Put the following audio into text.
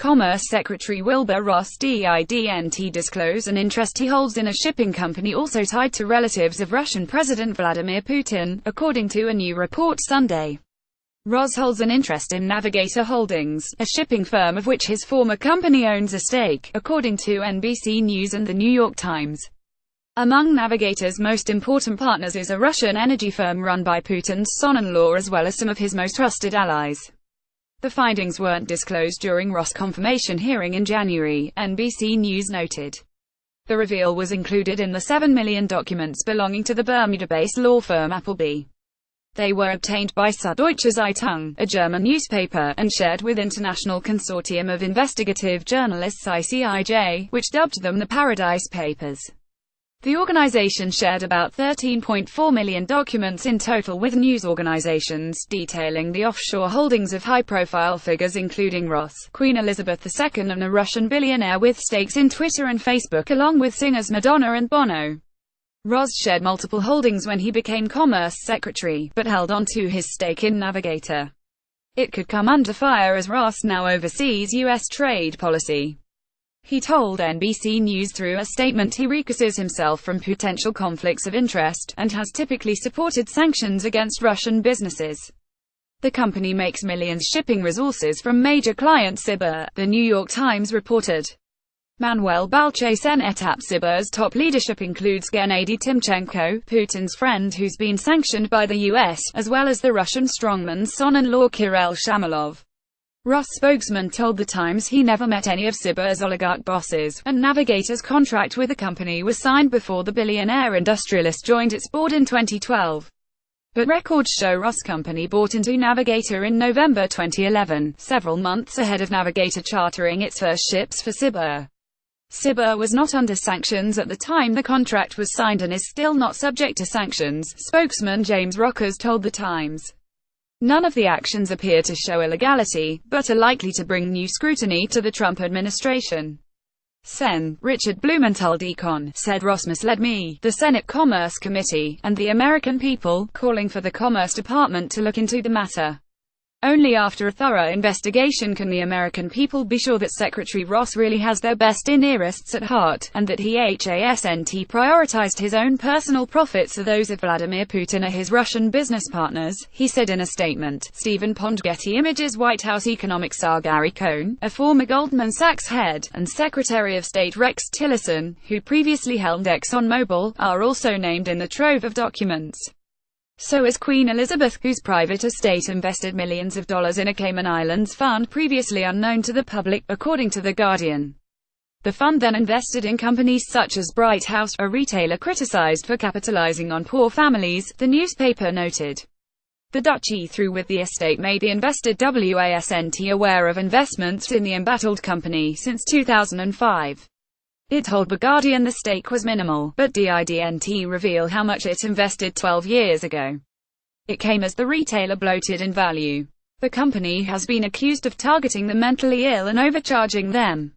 Commerce Secretary Wilbur Ross didn't disclose an interest he holds in a shipping company also tied to relatives of Russian President Vladimir Putin, according to a new report Sunday. Ross holds an interest in Navigator Holdings, a shipping firm of which his former company owns a stake, according to NBC News and The New York Times. Among Navigator's most important partners is a Russian energy firm run by Putin's son-in-law as well as some of his most trusted allies. The findings weren't disclosed during Ross' confirmation hearing in January, NBC News noted. The reveal was included in the 7 million documents belonging to the Bermuda-based law firm Appleby. They were obtained by Süddeutsche Zeitung, a German newspaper, and shared with International Consortium of Investigative Journalists ICIJ, which dubbed them the Paradise Papers. The organization shared about 13.4 million documents in total with news organizations, detailing the offshore holdings of high-profile figures including Ross, Queen Elizabeth II and a Russian billionaire with stakes in Twitter and Facebook along with singers Madonna and Bono. Ross shared multiple holdings when he became Commerce Secretary, but held on to his stake in Navigator. It could come under fire as Ross now oversees U.S. trade policy. He told NBC News through a statement he recuses himself from potential conflicts of interest, and has typically supported sanctions against Russian businesses. The company makes millions shipping resources from major client Sibur, The New York Times reported. Manuel Balchacen et al. Sibur's top leadership includes Gennady Timchenko, Putin's friend who's been sanctioned by the U.S., as well as the Russian strongman's son-in-law Kirill Shamalov. Ross' spokesman told The Times he never met any of Sibur's oligarch bosses, and Navigator's contract with the company was signed before the billionaire industrialist joined its board in 2012. But records show Ross' company bought into Navigator in November 2011, several months ahead of Navigator chartering its first ships for Sibur. Sibur was not under sanctions at the time the contract was signed and is still not subject to sanctions, spokesman James Rockers told The Times. None of the actions appear to show illegality, but are likely to bring new scrutiny to the Trump administration. Sen. Richard Blumenthal Deacon said Ross misled me, the Senate Commerce Committee, and the American people, calling for the Commerce Department to look into the matter. Only after a thorough investigation can the American people be sure that Secretary Ross really has their best interests at heart, and that he hasn't prioritized his own personal profits or those of Vladimir Putin or his Russian business partners, he said in a statement. Stephen Pond Getty Images White House economic czar Gary Cohn, a former Goldman Sachs head, and Secretary of State Rex Tillerson, who previously held ExxonMobil, are also named in the trove of documents. So is Queen Elizabeth, whose private estate invested millions of dollars in a Cayman Islands fund previously unknown to the public, according to The Guardian. The fund then invested in companies such as Bright House, a retailer criticized for capitalizing on poor families, the newspaper noted. The Duchy through with the estate made the invested wasn't aware of investments in the embattled company since 2005. It told The Guardian the stake was minimal, but didn't reveal how much it invested 12 years ago. It came as the retailer bloated in value. The company has been accused of targeting the mentally ill and overcharging them.